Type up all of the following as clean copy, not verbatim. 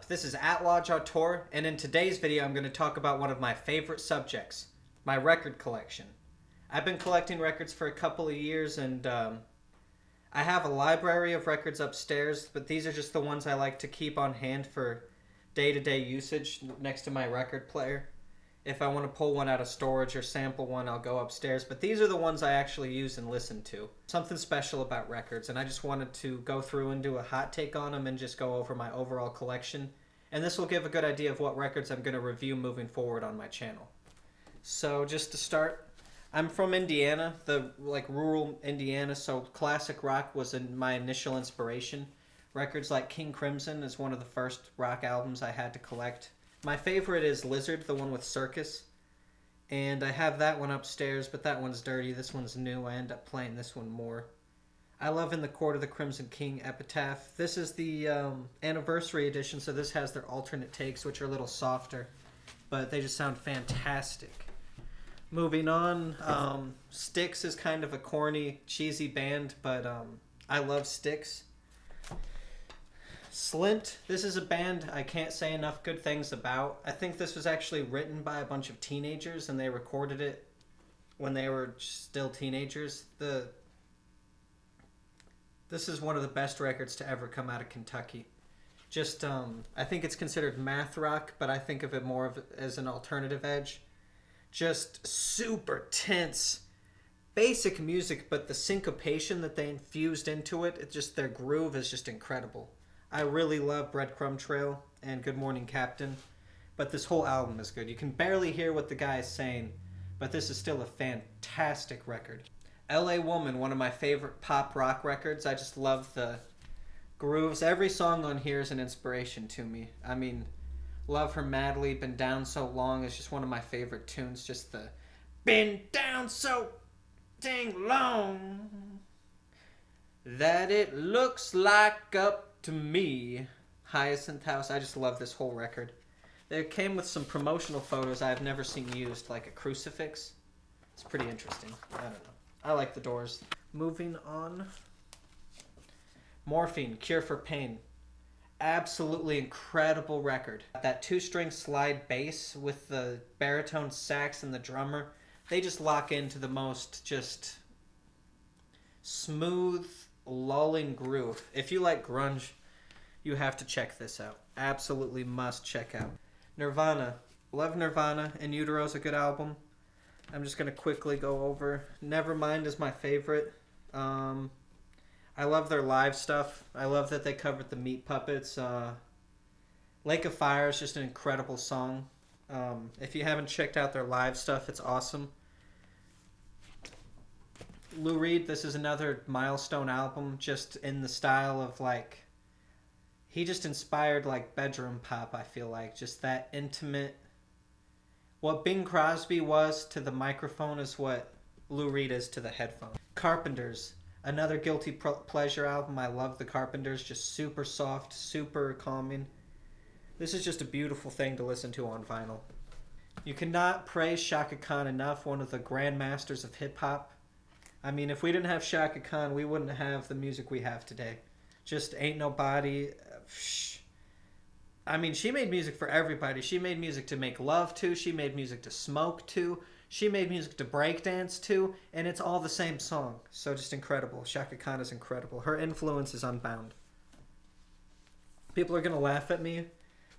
up? This is At-Large Auteur, and in today's video I'm going to talk about one of my favorite subjects, my record collection. I've been collecting records for a couple of years, and I have a library of records upstairs, but these are just the ones I like to keep on hand for day-to-day usage next to my record player. If I want to pull one out of storage or sample one, I'll go upstairs. But these are the ones I actually use and listen to. Something special about records, and I just wanted to go through and do a hot take on them and just go over my overall collection. And this will give a good idea of what records I'm going to review moving forward on my channel. So just to start, I'm from Indiana, rural Indiana, so classic rock was my initial inspiration. Records like King Crimson is one of the first rock albums I had to collect. My favorite is Lizard, the one with Circus. And I have that one upstairs, but that one's dirty. This one's new. I end up playing this one more. I love In the Court of the Crimson King, Epitaph. This is the anniversary edition, so this has their alternate takes, which are a little softer. But they just sound fantastic. Moving on, Styx is kind of a corny, cheesy band, but I love Styx. Slint, this is a band I can't say enough good things about. I think this was actually written by a bunch of teenagers, and they recorded it when they were still teenagers. This is one of the best records to ever come out of Kentucky. Just, I think it's considered math rock, but I think of it more as an alternative edge. Just super tense, basic music, but the syncopation that they infused into it, their groove is just incredible. I really love Breadcrumb Trail and Good Morning Captain, but this whole album is good. You can barely hear what the guy is saying, but this is still a fantastic record. LA Woman, one of my favorite pop rock records. I just love the grooves. Every song on here is an inspiration to me. I mean, Love Her Madly, Been Down So Long is just one of my favorite tunes. Just the been down so dang long that it looks like up to me. Hyacinth House. I just love this whole record. They came with some promotional photos I've never seen used, like a crucifix. It's pretty interesting. I don't know. I like the Doors. Moving on. Morphine, Cure for Pain. Absolutely incredible record. That 2-string slide bass with the baritone sax and the drummer, they just lock into the most just smooth, lulling groove. If you like grunge, you have to check this out. Absolutely must check out. Nirvana. Love Nirvana. In Utero is a good album. I'm just going to quickly go over. Nevermind is my favorite. I love their live stuff. I love that they covered the Meat Puppets. Lake of Fire is just an incredible song. If you haven't checked out their live stuff, it's awesome. Lou Reed, this is another milestone album, just in the style of he just inspired bedroom pop, I feel like. Just that intimate. What Bing Crosby was to the microphone is what Lou Reed is to the headphone. Carpenters, another guilty pleasure album. I love the Carpenters, just super soft, super calming. This is just a beautiful thing to listen to on vinyl. You cannot praise Chaka Khan enough, one of the grandmasters of hip-hop. I mean, if we didn't have Chaka Khan, we wouldn't have the music we have today. Just Ain't Nobody. I mean, she made music for everybody. She made music to make love to. She made music to smoke to. She made music to breakdance to. And it's all the same song. So just incredible. Chaka Khan is incredible. Her influence is unbound. People are going to laugh at me,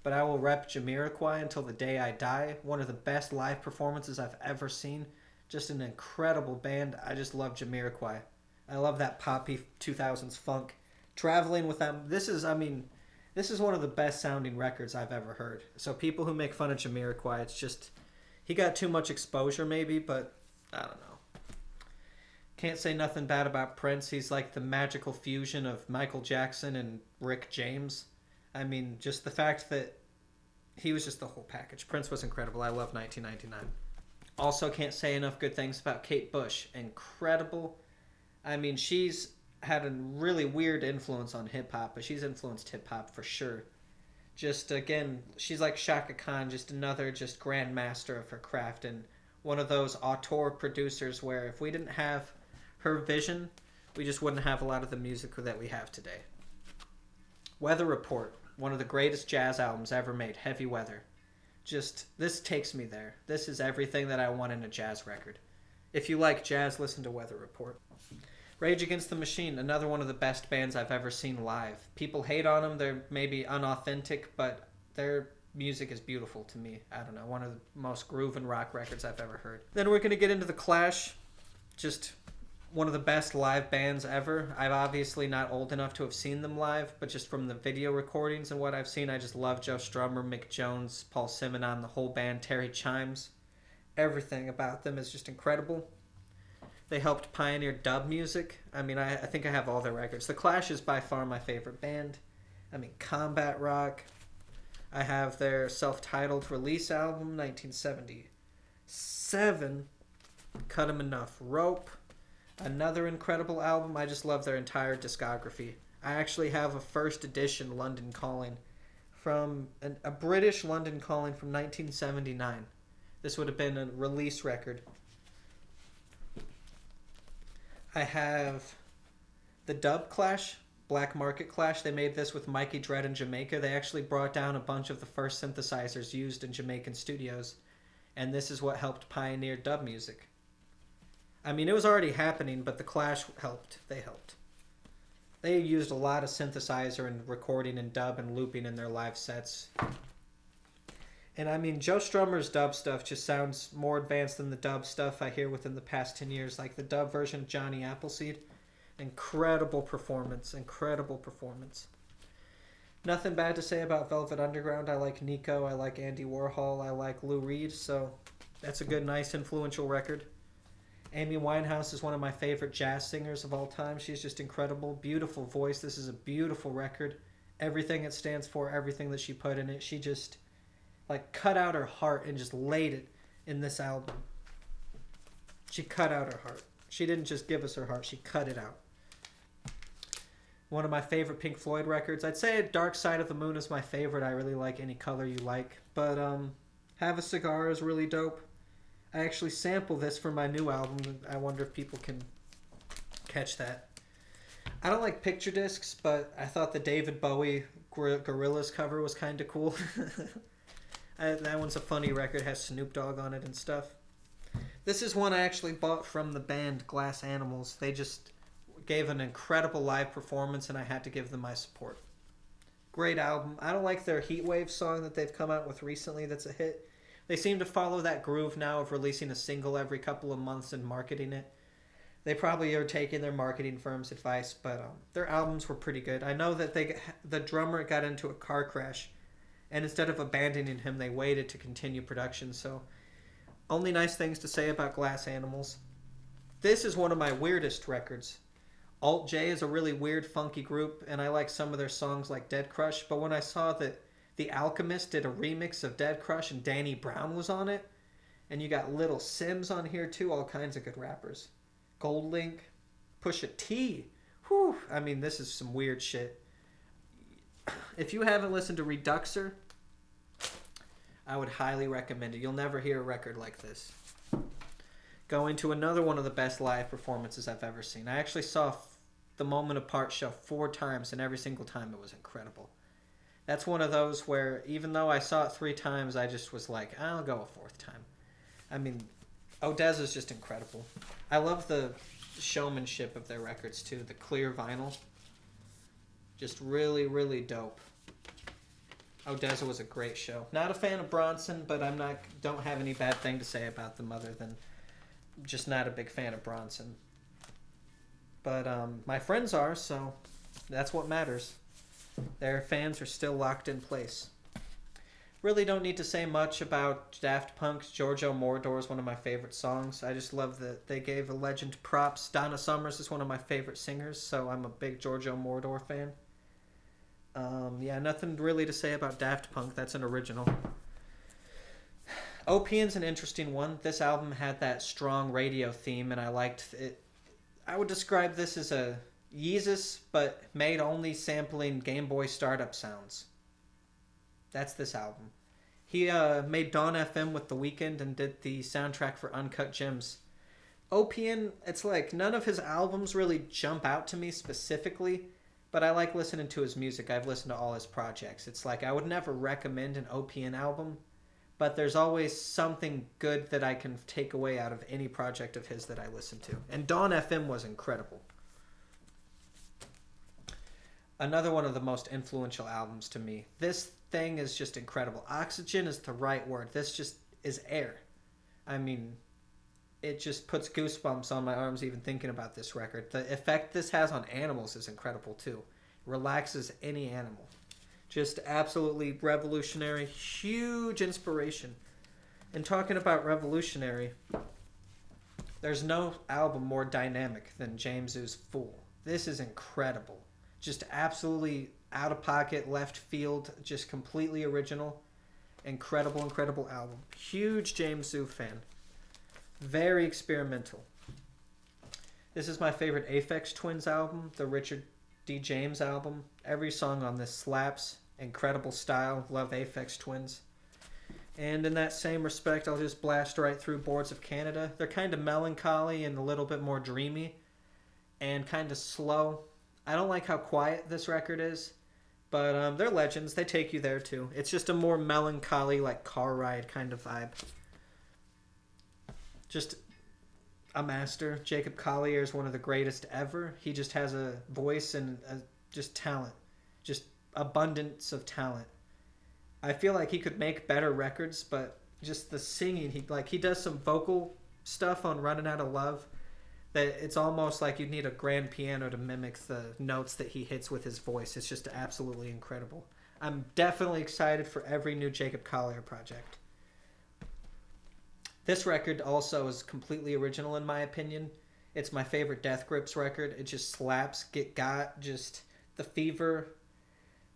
but I will rep Jameszoo until the day I die. One of the best live performances I've ever seen. Just an incredible band. I just love Jameszoo. I love that poppy 2000s funk. Traveling with them. This is one of the best sounding records I've ever heard. So people who make fun of Jameszoo, it's just, he got too much exposure maybe, but I don't know. Can't say nothing bad about Prince. He's like the magical fusion of Michael Jackson and Rick James. I mean, just the fact that he was just the whole package. Prince was incredible. I love 1999. Also can't say enough good things about Kate Bush. Incredible. I mean, she's had a really weird influence on hip-hop, but she's influenced hip-hop for sure. Just, again, she's like Chaka Khan, just another grand master of her craft, and one of those auteur producers where if we didn't have her vision, we just wouldn't have a lot of the music that we have today. Weather Report. one of the greatest jazz albums ever made, Heavy Weather. Just, this takes me there. This is everything that I want in a jazz record. If you like jazz, listen to Weather Report. Rage Against the Machine, another one of the best bands I've ever seen live. People hate on them, they're maybe unauthentic, but their music is beautiful to me. I don't know, one of the most groove and rock records I've ever heard. Then we're going to get into The Clash, just one of the best live bands ever. I'm obviously not old enough to have seen them live, but just from the video recordings and what I've seen, I just love Joe Strummer, Mick Jones, Paul Simonon, the whole band, Terry Chimes. Everything about them is just incredible. They helped pioneer dub music. I mean, I think I have all their records. The Clash is by far my favorite band. I mean, combat rock. I have their self-titled release album, 1977. Cut 'Em Enough Rope. Another incredible album. I just love their entire discography. I actually have a first edition London Calling from a British London Calling from 1979. This would have been a release record. I have the Dub Clash, Black Market Clash. They made this with Mikey Dread in Jamaica. They actually brought down a bunch of the first synthesizers used in Jamaican studios, and this is what helped pioneer dub music. I mean, it was already happening, but the Clash helped. They helped. They used a lot of synthesizer and recording and dub and looping in their live sets. And I mean, Joe Strummer's dub stuff just sounds more advanced than the dub stuff I hear within the past 10 years. Like the dub version of Johnny Appleseed. Incredible performance. Incredible performance. Nothing bad to say about Velvet Underground. I like Nico. I like Andy Warhol. I like Lou Reed. So that's a good, nice, influential record. Amy Winehouse is one of my favorite jazz singers of all time. She's just incredible. Beautiful voice. This is a beautiful record. Everything it stands for, everything that she put in it. She just cut out her heart and just laid it in this album. She cut out her heart. She didn't just give us her heart, she cut it out. One of my favorite Pink Floyd records. I'd say Dark Side of the Moon is my favorite. I really like Any Color You Like. But Have a Cigar is really dope. I actually sample this for my new album. I wonder if people can catch that. I don't like picture discs, but I thought the David Bowie Gorillaz cover was kind of cool. That one's a funny record, has Snoop Dogg on it and stuff. This is one I actually bought from the band Glass Animals. They just gave an incredible live performance and I had to give them my support. Great album. I don't like their Heatwave song that they've come out with recently that's a hit. They seem to follow that groove now of releasing a single every couple of months and marketing it. They probably are taking their marketing firm's advice, but their albums were pretty good. I know that the drummer got into a car crash, and instead of abandoning him, they waited to continue production. So, only nice things to say about Glass Animals. This is one of my weirdest records. Alt J is a really weird, funky group, and I like some of their songs like Dead Crush, but when I saw that The Alchemist did a remix of Dead Crush and Danny Brown was on it, and you got Little Sims on here too, all kinds of good rappers. Gold Link, Pusha T. Whew, I mean, this is some weird shit. If you haven't listened to Reduxer, I would highly recommend it. You'll never hear a record like this. Going to another one of the best live performances I've ever seen. I actually saw the Moment Apart show 4 times, and every single time it was incredible. That's one of those where, even though I saw it 3 times, I just was like, I'll go a 4th time. I mean, Odessa is just incredible. I love the showmanship of their records, too. The clear vinyl. Just really, really dope. Odessa was a great show. Not a fan of Bronson, but don't have any bad thing to say about them other than just not a big fan of Bronson. But my friends are, so that's what matters. Their fans are still locked in place. Really don't need to say much about Daft Punk's Giorgio Moroder is one of my favorite songs. I just love that they gave a legend props. Donna Summers is one of my favorite singers, so I'm a big Giorgio Moroder fan. Yeah, nothing really to say about Daft Punk. That's an original. Opium's an interesting one. This album had that strong radio theme, and I liked it. I would describe this as a Yeezus, but made only sampling Game Boy startup sounds. That's this album. He made Dawn FM with The Weeknd and did the soundtrack for Uncut Gems. Opium, it's like none of his albums really jump out to me specifically, but I like listening to his music. I've listened to all his projects. It's like I would never recommend an OPN album, but there's always something good that I can take away out of any project of his that I listen to. And Dawn FM was incredible. Another one of the most influential albums to me. This thing is just incredible. Oxygen is the right word. This just is air. I mean, it just puts goosebumps on my arms even thinking about this record. The effect this has on animals is incredible too. It relaxes any animal. Just absolutely revolutionary. Huge inspiration. And talking about revolutionary, there's no album more dynamic than Jameszoo's Fool. This is incredible. Just absolutely out of pocket, left field, just completely original. Incredible, incredible album. Huge Jameszoo fan. Very experimental. This is my favorite Aphex Twins album, the Richard D. James album. Every song on this slaps. Incredible style. Love Aphex Twins. And in that same respect, I'll just blast right through Boards of Canada. They're kind of melancholy and a little bit more dreamy and kind of slow. I don't like how quiet this record is, but they're legends. They take you there too. It's just a more melancholy, like car ride kind of vibe. Just a master. Jacob Collier is one of the greatest ever. He just has a voice and just talent. Just abundance of talent. I feel like he could make better records, but just the singing, he does some vocal stuff on Running Out of Love that it's almost like you'd need a grand piano to mimic the notes that he hits with his voice. It's just absolutely incredible. I'm definitely excited for every new Jacob Collier project. This record also is completely original in my opinion. It's my favorite Death Grips record. It just slaps. Get Got, just the Fever,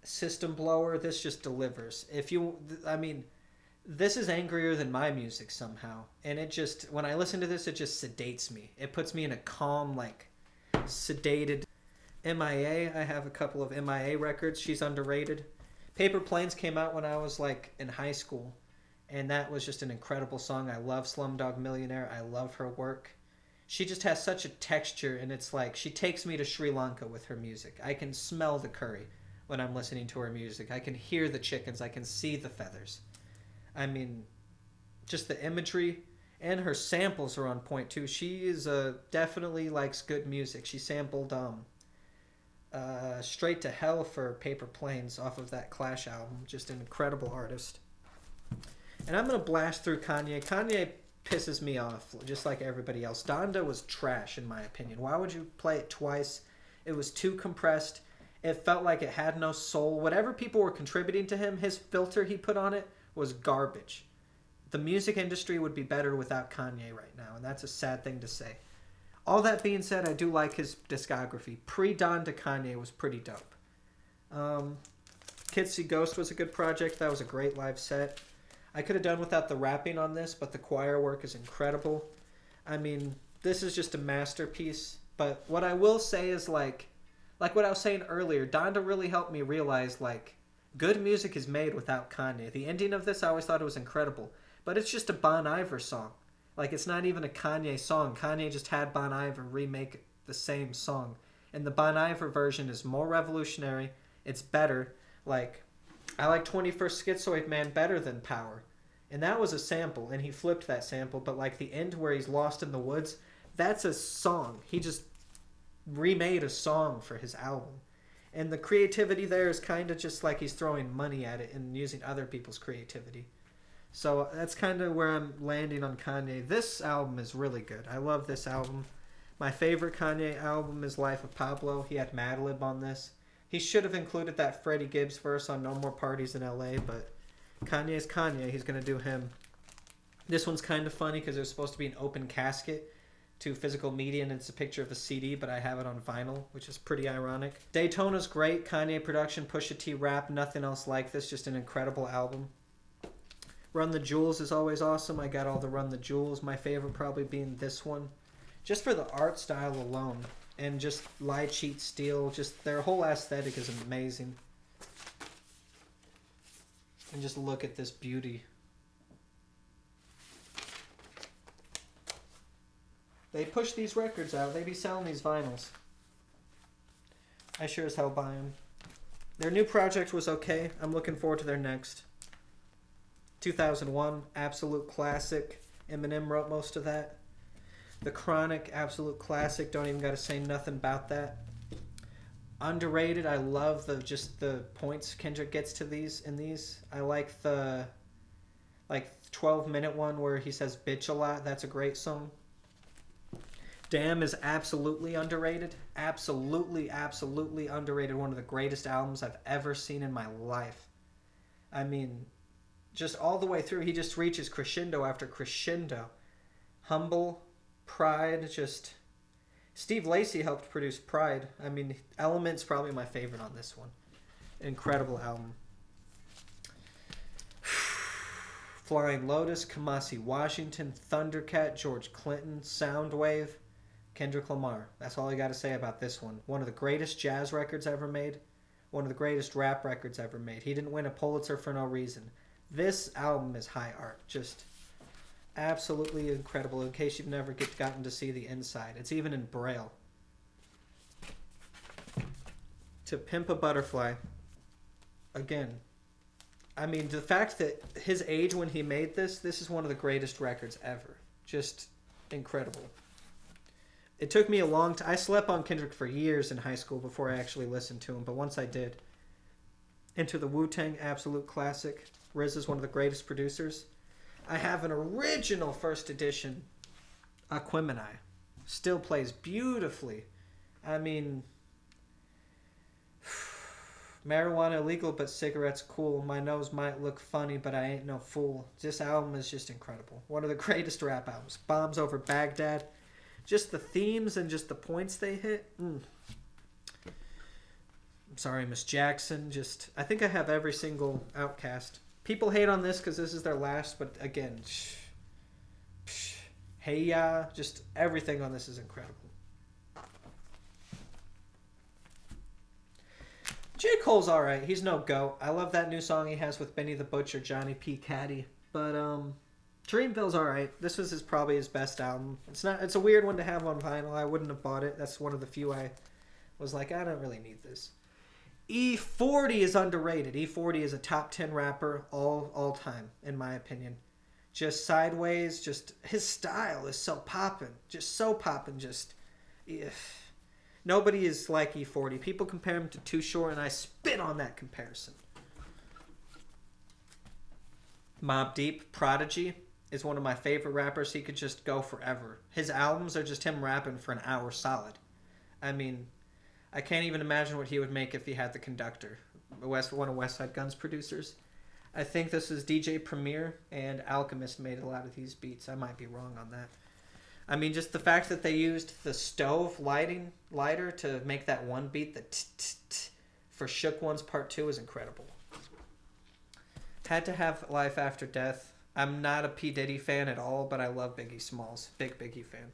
System Blower. This just delivers. This is angrier than my music somehow. And it just, when I listen to this, it just sedates me. It puts me in a calm, like, sedated. MIA, I have a couple of MIA records. She's underrated. Paper Planes came out when I was, like, in high school. And that was just an incredible song. I love Slumdog Millionaire. I love her work. She just has such a texture, and it's like, she takes me to Sri Lanka with her music. I can smell the curry when I'm listening to her music. I can hear the chickens. I can see the feathers. I mean, just the imagery, and her samples are on point too. She is definitely likes good music. She sampled Straight to Hell for Paper Planes off of that Clash album. Just an incredible artist. And I'm going to blast through Kanye. Kanye pisses me off, just like everybody else. Donda was trash, in my opinion. Why would you play it twice? It was too compressed. It felt like it had no soul. Whatever people were contributing to him, his filter he put on it was garbage. The music industry would be better without Kanye right now, and that's a sad thing to say. All that being said, I do like his discography. Pre-Donda Kanye was pretty dope. Kids See Ghost was a good project. That was a great live set. I could have done without the rapping on this, but the choir work is incredible. I mean, this is just a masterpiece. But what I will say is, like what I was saying earlier, Donda really helped me realize, like, good music is made without Kanye. The ending of this, I always thought it was incredible. But it's just a Bon Iver song. Like, it's not even a Kanye song. Kanye just had Bon Iver remake the same song. And the Bon Iver version is more revolutionary. It's better. Like, I like 21st Schizoid Man better than Power. And that was a sample, and he flipped that sample. But, like, the end where he's lost in the woods, that's a song. He just remade a song for his album. And the creativity there is kind of just like he's throwing money at it and using other people's creativity. So that's kind of where I'm landing on Kanye. This album is really good. I love this album. My favorite Kanye album is Life of Pablo. He had Madlib on this. He should have included that Freddie Gibbs verse on No More Parties in LA, but Kanye's Kanye. He's going to do him. This one's kind of funny because it was supposed to be an open casket to physical media, and it's a picture of a CD, but I have it on vinyl, which is pretty ironic. Daytona's great. Kanye production, Pusha T rap, nothing else like this. Just an incredible album. Run the Jewels is always awesome. I got all the Run the Jewels. My favorite probably being this one. Just for the art style alone. And just Lie, Cheat, Steal. Just their whole aesthetic is amazing. And just look at this beauty. They push these records out. They be selling these vinyls. I sure as hell buy them. Their new project was okay. I'm looking forward to their next. 2001, absolute classic. Eminem wrote most of that. The Chronic, absolute classic. Don't even got to say nothing about that. Underrated. I love just the points Kendrick gets to these. I like the 12-minute one where he says bitch a lot. That's a great song. Damn is absolutely underrated. Absolutely underrated. One of the greatest albums I've ever seen in my life. I mean, just all the way through, he just reaches crescendo after crescendo. Humble, Pride, just... Steve Lacy helped produce Pride. I mean, Element's probably my favorite on this one. Incredible album. Flying Lotus, Kamasi Washington, Thundercat, George Clinton, Soundwave, Kendrick Lamar. That's all I got to say about this one. One of the greatest jazz records ever made. One of the greatest rap records ever made. He didn't win a Pulitzer for no reason. This album is high art. Just absolutely incredible. In case you've never gotten to see the inside. It's even in Braille. To Pimp a Butterfly. Again. I mean, the fact that his age when he made this is one of the greatest records ever. Just incredible. It took me a long time. I slept on Kendrick for years in high school before I actually listened to him, but once I did. Into the Wu-Tang, absolute classic. Riz is one of the greatest producers. I have an original first edition Aquemini. Still plays beautifully. I mean, marijuana illegal, but cigarettes cool. My nose might look funny, but I ain't no fool. This album is just incredible. One of the greatest rap albums. Bombs Over Baghdad. Just the themes and just the points they hit. I'm sorry, Miss Jackson. I think I have every single Outcast. People hate on this because this is their last, but again, Hey Ya, just everything on this is incredible. J. Cole's alright. He's no GOAT. I love that new song he has with Benny the Butcher, Johnny P. Caddy. But, Dreamville's alright. This was probably his best album. It's a weird one to have on vinyl. I wouldn't have bought it. That's one of the few I was like, I don't really need this. E40 is underrated. E40 is a top 10 rapper all time, in my opinion. Just sideways, just his style is so poppin'. Just so poppin', nobody is like E40. People compare him to Too Short, and I spit on that comparison. Mobb Deep, Prodigy, is one of my favorite rappers. He could just go forever. His albums are just him rapping for an hour solid. I mean, I can't even imagine what he would make if he had the conductor. One of Westside Gunn's producers. I think this is DJ Premier, and Alchemist made a lot of these beats. I might be wrong on that. I mean, just the fact that they used the stove lighter to make that one beat, the t-t-t, for Shook Ones Part 2 is incredible. Had to have Life After Death. I'm not a P. Diddy fan at all, but I love Biggie Smalls. Big Biggie fan.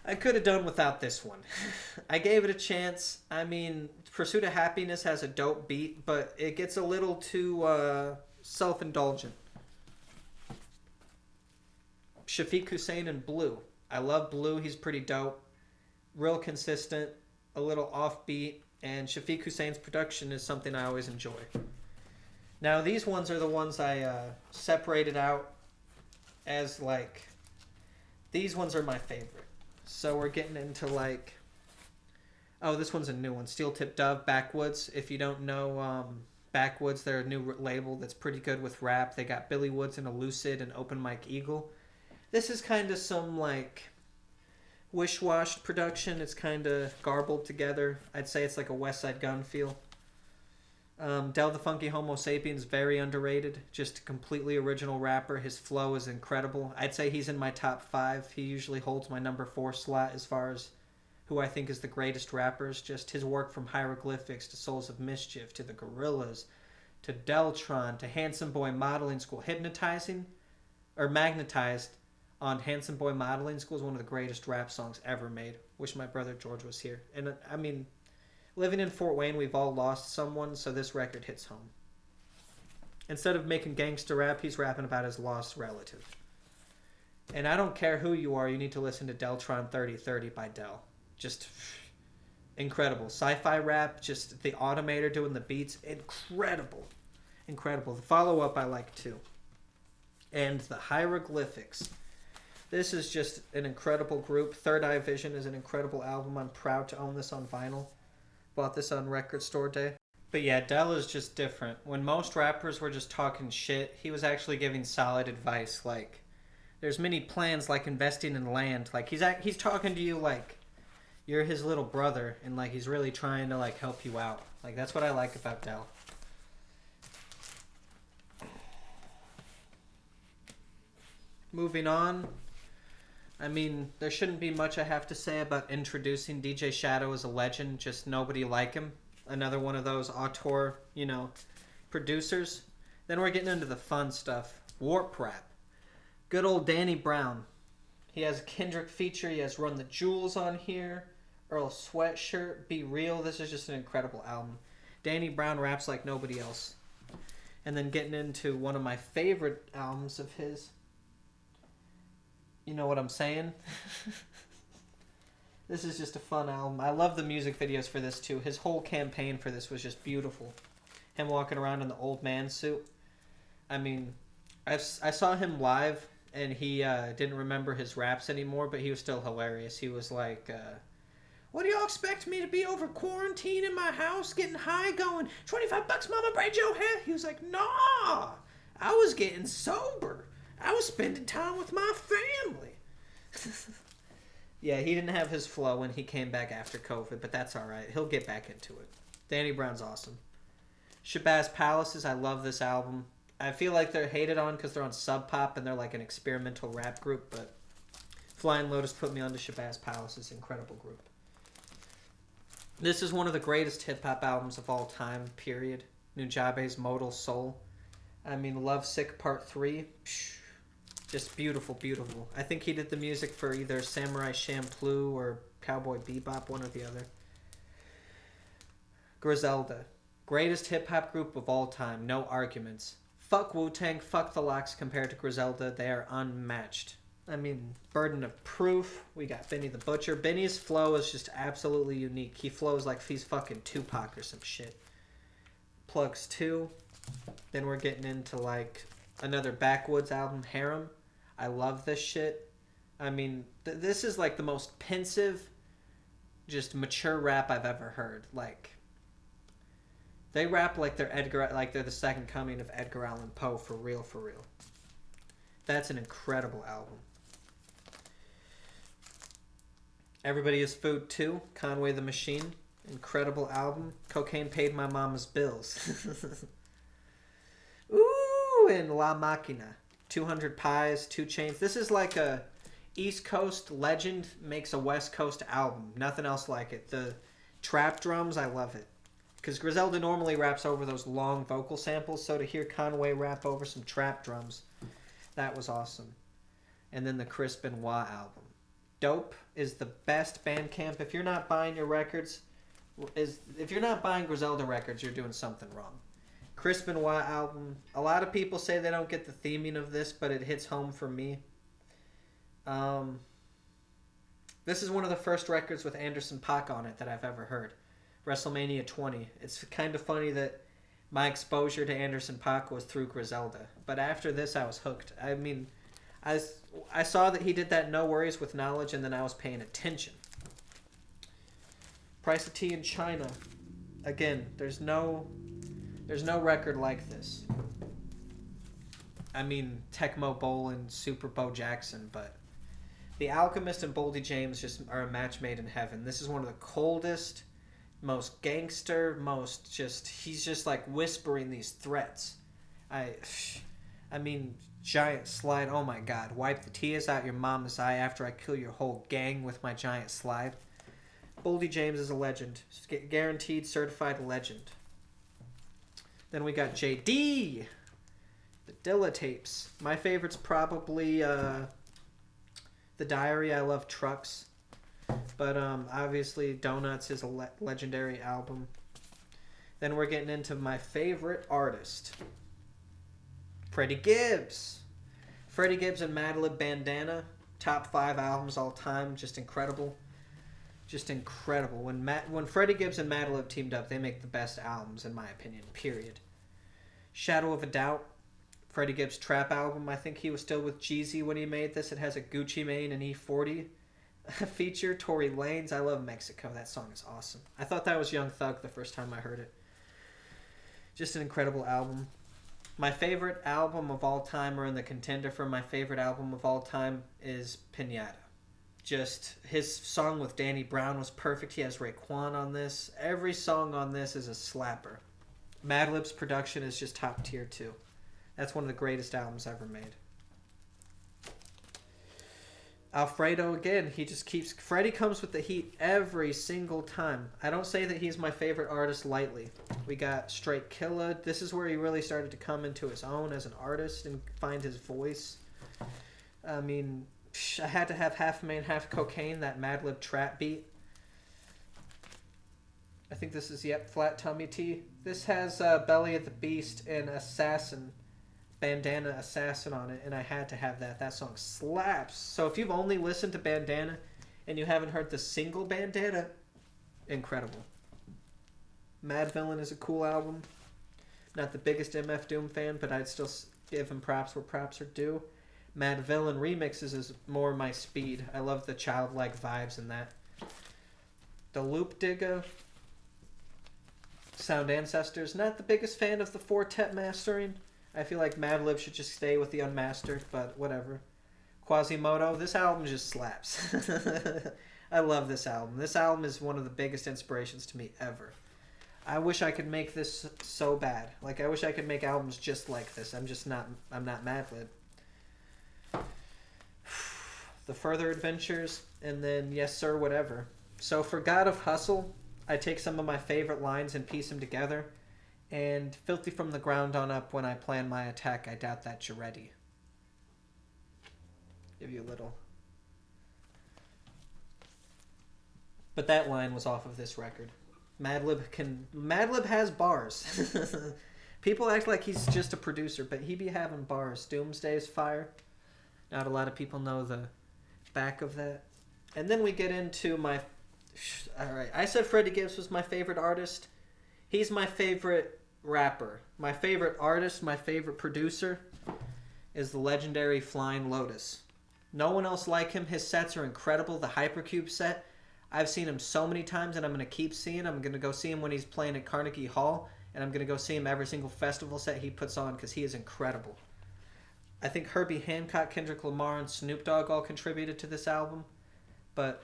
I could have done without this one. I gave it a chance. I mean, Pursuit of Happiness has a dope beat, but it gets a little too self-indulgent. Shafiq Hussein and Blue. I love Blue. He's pretty dope. Real consistent. A little offbeat. And Shafiq Hussein's production is something I always enjoy. Now, these ones are the ones I separated out as, like... These ones are my favorite. So we're getting into, like... Oh, this one's a new one. Steel Tip Dove, Backwoods. If you don't know Backwoods, they're a new label that's pretty good with rap. They got Billy Woods and Elucid and Open Mike Eagle. This is kind of some, like, wish-washed production. It's kind of garbled together. I'd say it's like a Westside Gunn feel. Del the Funky Homosapien is very underrated. Just a completely original rapper. His flow is incredible. I'd say he's in my top 5. He usually holds my number 4 slot as far as who I think is the greatest rappers. Just his work from Hieroglyphics to Souls of Mischief to the Gorillaz to Deltron to Handsome Boy Modeling School. Magnetized on Handsome Boy Modeling School is one of the greatest rap songs ever made. Wish my brother George was here. And I mean, living in Fort Wayne, we've all lost someone, so this record hits home. Instead of making gangster rap, he's rapping about his lost relative. And I don't care who you are, you need to listen to Deltron 3030 by Del. Just incredible. Sci-fi rap, just the Automator doing the beats, incredible. Incredible. The follow-up I like too. And the Hieroglyphics. This is just an incredible group. Third Eye Vision is an incredible album. I'm proud to own this on vinyl. Bought this on Record Store Day. But yeah, Del is just different. When most rappers were just talking shit, he was actually giving solid advice. Like, there's many plans like investing in land. Like, he's talking to you like you're his little brother, and like he's really trying to like help you out. Like, that's what I like about Del. Moving on. I mean, there shouldn't be much I have to say about introducing DJ Shadow as a legend. Just nobody like him. Another one of those auteur, producers. Then we're getting into the fun stuff. Warp Rap. Good old Danny Brown. He has a Kendrick feature. He has Run the Jewels on here. Earl Sweatshirt. Be Real. This is just an incredible album. Danny Brown raps like nobody else. And then getting into one of my favorite albums of his. You know what I'm saying? This is just a fun album. I love the music videos for this too. His whole campaign for this was just beautiful. Him walking around in the old man suit. I mean, I saw him live and he didn't remember his raps anymore, but he was still hilarious. He was like, what do y'all expect me to be over quarantine in my house getting high going, $25 mama braid your hair? He was like, nah, I was getting sober. I was spending time with my family. Yeah, he didn't have his flow when he came back after COVID, but that's all right. He'll get back into it. Danny Brown's awesome. Shabazz Palaces, I love this album. I feel like they're hated on because they're on Sub Pop and they're like an experimental rap group, but Flying Lotus put me onto Shabazz Palaces, incredible group. This is one of the greatest hip-hop albums of all time, period. Nujabe's Modal Soul. I mean, Love Sick Part 3, just beautiful, beautiful. I think he did the music for either Samurai Champloo or Cowboy Bebop, one or the other. Griselda. Greatest hip-hop group of all time, no arguments. Fuck Wu-Tang, fuck the Lox compared to Griselda. They are unmatched. I mean, Burden of Proof. We got Benny the Butcher. Benny's flow is just absolutely unique. He flows like he's fucking Tupac or some shit. Plugs 2. Then we're getting into like another Backwoods album, Harem. I love this shit. I mean, this is like the most pensive, just mature rap I've ever heard. Like, they rap like they're the second coming of Edgar Allan Poe, for real, for real. That's an incredible album. Everybody Is Food 2, Conway the Machine. Incredible album. Cocaine Paid My Mama's Bills. Ooh, and La Machina. 200 Pies, 2 Chainz. This is like a East Coast legend makes a West Coast album. Nothing else like it. The trap drums, I love it. Because Griselda normally raps over those long vocal samples, so to hear Conway rap over some trap drums, that was awesome. And then the Chris Benoit album. Dope is the best Bandcamp. If you're not buying your records, if you're not buying Griselda records, you're doing something wrong. Chris Benoit album. A lot of people say they don't get the theming of this, but it hits home for me. This is one of the first records with Anderson .Paak on it that I've ever heard. WrestleMania 20. It's kind of funny that my exposure to Anderson .Paak was through Griselda. But after this, I was hooked. I mean, I saw that he did that No Worries with Knowledge, and then I was paying attention. Price of Tea in China. Again, there's no record like this. I mean, Tecmo Bowl and Super Bo Jackson, but The Alchemist and Boldy James just are a match made in heaven. This is one of the coldest, most gangster, he's just like whispering these threats. I mean, giant slide, oh my god. Wipe the tears out your mama's eye after I kill your whole gang with my giant slide. Boldy James is a legend. Guaranteed certified legend. Then we got JD. The Dilla tapes. My favorite's probably The Diary. I love Trucks. But obviously Donuts is a legendary album. Then we're getting into my favorite artist. Freddie Gibbs. Freddie Gibbs and Madlib Bandana. Top 5 albums all time. Just incredible. Just incredible. When Freddie Gibbs and Madlib teamed up, they make the best albums, in my opinion, period. Shadow of a Doubt, Freddie Gibbs' trap album. I think he was still with Jeezy when he made this. It has a Gucci Mane and E40 feature. Tory Lanez. I love Mexico. That song is awesome. I thought that was Young Thug the first time I heard it. Just an incredible album. My favorite album of all time, or in the contender for my favorite album of all time, is Pinata. Just his song with Danny Brown was perfect. He has Raekwon on this. Every song on this is a slapper. Madlib's production is just top tier too. That's one of the greatest albums ever made. Alfredo, again, he just keeps... Freddie comes with the heat every single time. I don't say that he's my favorite artist lightly. We got Straight Killa. This is where he really started to come into his own as an artist and find his voice. I mean, I had to have Half Man, Half Cocaine, that Madlib trap beat. I think this is, yep, Flat Tummy Tea. This has Belly of the Beast and Assassin, Bandana Assassin on it, and I had to have that. That song slaps. So if you've only listened to Bandana and you haven't heard the single Bandana, incredible. Mad Villain is a cool album. Not the biggest MF Doom fan, but I'd still give him props where props are due. Mad Villain remixes is more my speed. I love the childlike vibes in that. The Loop Digger, Sound Ancestors. Not the biggest fan of the Fortet mastering. I feel like Madlib should just stay with the unmastered, but whatever. Quasimoto, this album just slaps. I love this album. This album is one of the biggest inspirations to me ever. I wish I could make this so bad. Like, I wish I could make albums just like this. I'm not Madlib. The Further Adventures, and then Yes Sir Whatever. So for God of Hustle, I take some of my favorite lines and piece them together. And Filthy from the Ground on Up, when I plan my attack, I doubt that you're ready. Give you a little. But that line was off of this record. Madlib has bars. People act like he's just a producer, but he be having bars. Doomsday's fire. Not a lot of people know the back of that. And then we get into my... Alright, I said Freddie Gibbs was my favorite artist. He's my favorite rapper. My favorite artist, my favorite producer is the legendary Flying Lotus. No one else like him. His sets are incredible. The Hypercube set, I've seen him so many times, and I'm going to keep seeing him. I'm going to go see him when he's playing at Carnegie Hall, and I'm going to go see him every single festival set he puts on because he is incredible. I think Herbie Hancock, Kendrick Lamar, and Snoop Dogg all contributed to this album, but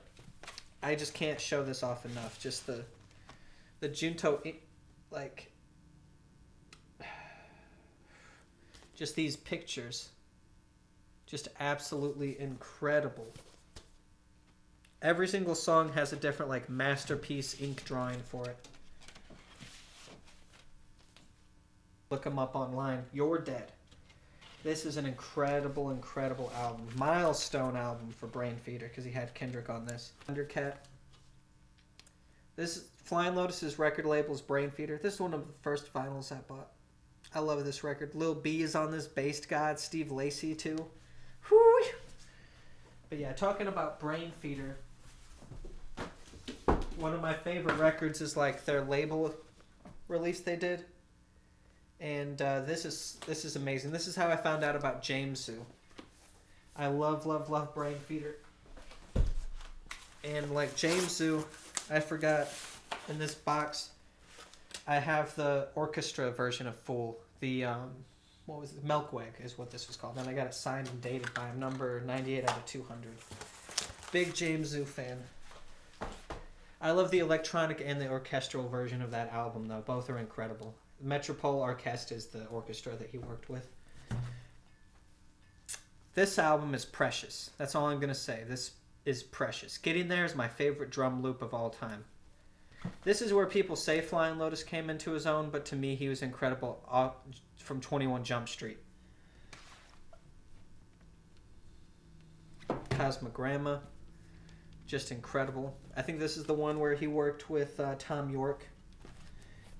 I just can't show this off enough. Just the Junto, like, just these pictures, just absolutely incredible. Every single song has a different, like, masterpiece ink drawing for it. Look them up online. You're Dead. This is an incredible, incredible album. Milestone album for Brain Feeder, because he had Kendrick on this. Thundercat. This Flying Lotus's record label is Brain Feeder. This is one of the first vinyls I bought. I love this record. Lil B is on this. Based God. Steve Lacy, too. Whew. But yeah, talking about Brain Feeder, one of my favorite records is like their label release they did. And this is amazing. This is how I found out about Jameszoo. I love, love, love Brain Feeder. And like Jameszoo, I forgot, in this box, I have the orchestra version of Fool. The, what was it? Milkweg is what this was called. And I got it signed and dated by him, number 98 out of 200. Big Jameszoo fan. I love the electronic and the orchestral version of that album, though. Both are incredible. Metropole Orchestra is the orchestra that he worked with. This album is precious. That's all I'm going to say. This is precious. Getting There is my favorite drum loop of all time. This is where people say Flying Lotus came into his own, but to me he was incredible from 21 Jump Street. Cosmogramma, just incredible. I think this is the one where he worked with Tom York.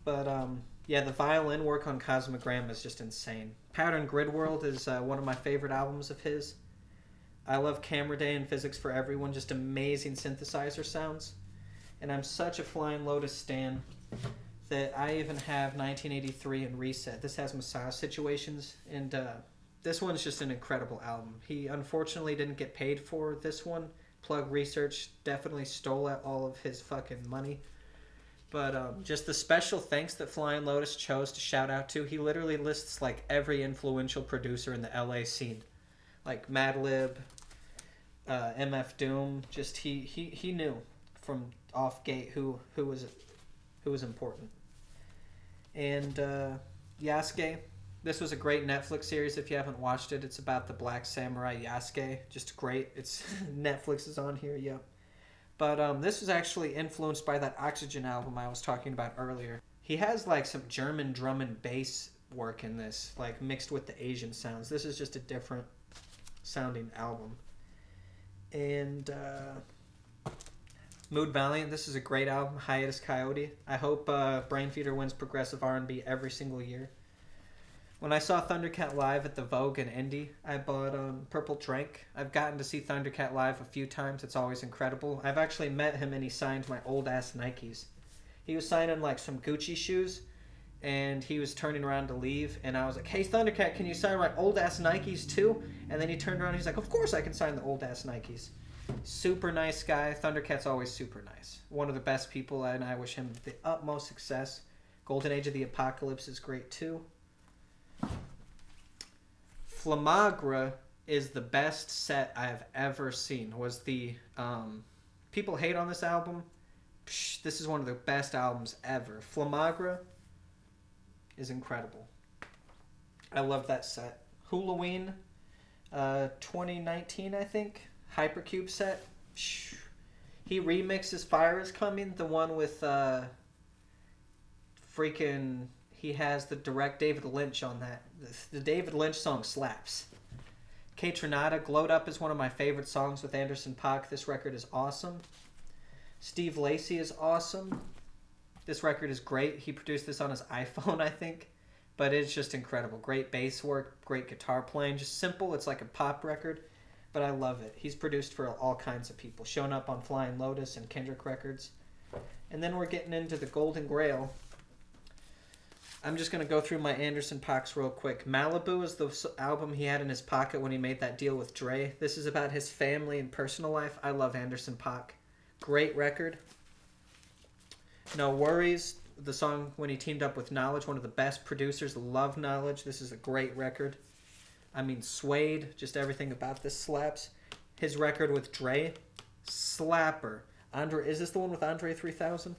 But yeah, the violin work on Cosmogramma is just insane. Pattern Grid World is one of my favorite albums of his. I love Camera Day and Physics for Everyone, just amazing synthesizer sounds. And I'm such a Flying Lotus stan that I even have 1983 and Reset. This has Massage Situations, and this one's just an incredible album. He unfortunately didn't get paid for this one. Plug Research definitely stole all of his fucking money. But just the special thanks that Flying Lotus chose to shout out to. He literally lists like every influential producer in the LA scene. Like Madlib, MF Doom. Just he knew from off gate who was important. And Yasuke. This was a great Netflix series if you haven't watched it. It's about the Black Samurai Yasuke. Just great. It's Netflix is on here, yeah. But this was actually influenced by that Oxygen album I was talking about earlier. He has like some German drum and bass work in this, like mixed with the Asian sounds. This is just a different sounding album. And Mood Valiant, this is a great album. Hiatus Coyote. I hope Brainfeeder wins Progressive R&B every single year. When I saw Thundercat live at the Vogue in Indy, I bought Purple Drank. I've gotten to see Thundercat live a few times. It's always incredible. I've actually met him and he signed my old-ass Nikes. He was signing like some Gucci shoes, and he was turning around to leave, and I was like, hey, Thundercat, can you sign my old-ass Nikes too? And then he turned around and he's like, of course I can sign the old-ass Nikes. Super nice guy. Thundercat's always super nice. One of the best people, and I wish him the utmost success. Golden Age of the Apocalypse is great too. Flamagra is the best set I have ever seen. Was the people hate on this album? Psh, this is one of the best albums ever. Flamagra is incredible. I love that set. Halloween 2019, I think. Hypercube set. Psh. He remixes Fire Is Coming, the one with freaking... He has the direct David Lynch on that. The David Lynch song slaps. Pinata, Glowed Up is one of my favorite songs with Anderson .Paak. This record is awesome. Steve Lacy is awesome. This record is great. He produced this on his iPhone, I think. But it's just incredible. Great bass work, great guitar playing. Just simple. It's like a pop record. But I love it. He's produced for all kinds of people. Shown up on Flying Lotus and Kendrick Records. And then we're getting into the Golden Grail. I'm just going to go through my Anderson .Paaks real quick. Malibu is the album he had in his pocket when he made that deal with Dre. This is about his family and personal life. I love Anderson .Paak. Great record. No Worries, the song when he teamed up with Knxwledge, one of the best producers. Love Knxwledge. This is a great record. I mean, Suede, just everything about this slaps. His record with Dre, slapper. Is this the one with Andre 3000?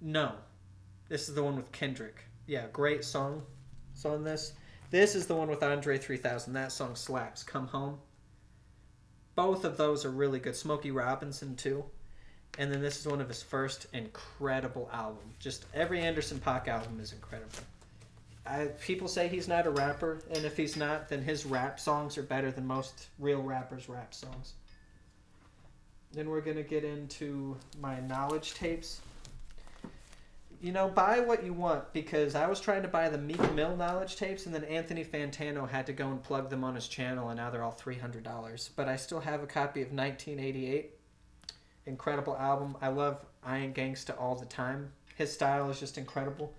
No. This is the one with Kendrick. Yeah, great song. So on this. This is the one with Andre 3000. That song slaps. Come Home. Both of those are really good. Smokey Robinson, too. And then this is one of his first incredible albums. Just every Anderson .Paak album is incredible. People say he's not a rapper, and if he's not, then his rap songs are better than most real rappers' rap songs. Then we're going to get into my Knxwledge tapes. You know, buy what you want, because I was trying to buy the Meek Mill Knxwledge tapes, and then Anthony Fantano had to go and plug them on his channel, and now they're all $300. But I still have a copy of 1988. Incredible album. I love Iron Gangsta all the time. His style is just incredible.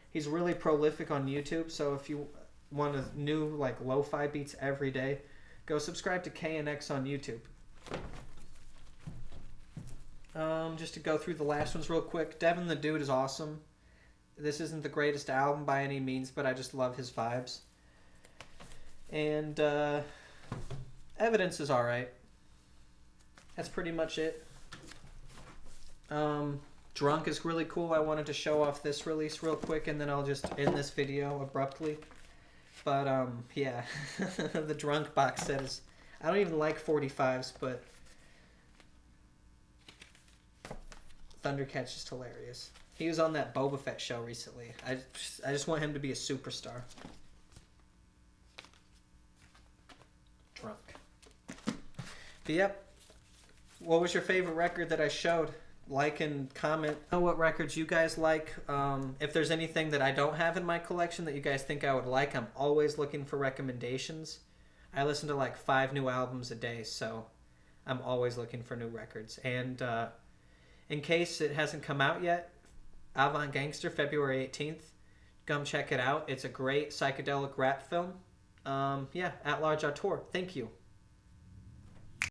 He's really prolific on YouTube, so if you want a new, like, lo-fi beats every day, go subscribe to KNX on YouTube. Just to go through the last ones real quick. Devin the Dude is awesome. This isn't the greatest album by any means, but I just love his vibes. And Evidence is alright. That's pretty much it. Drunk is really cool. I wanted to show off this release real quick, and then I'll just end this video abruptly. But yeah, the Drunk box set is... I don't even like 45s, but Thundercat's just hilarious. He was on that Boba Fett show recently. I just want him to be a superstar. Drunk. But yep. What was your favorite record that I showed? Like and comment. Know what records you guys like. If there's anything that I don't have in my collection that you guys think I would like, I'm always looking for recommendations. I listen to like 5 new albums a day, so I'm always looking for new records. And in case it hasn't come out yet, Avant Gangster, February 18th. Come check it out. It's a great psychedelic rap film. Yeah, At Large Auteur. Thank you.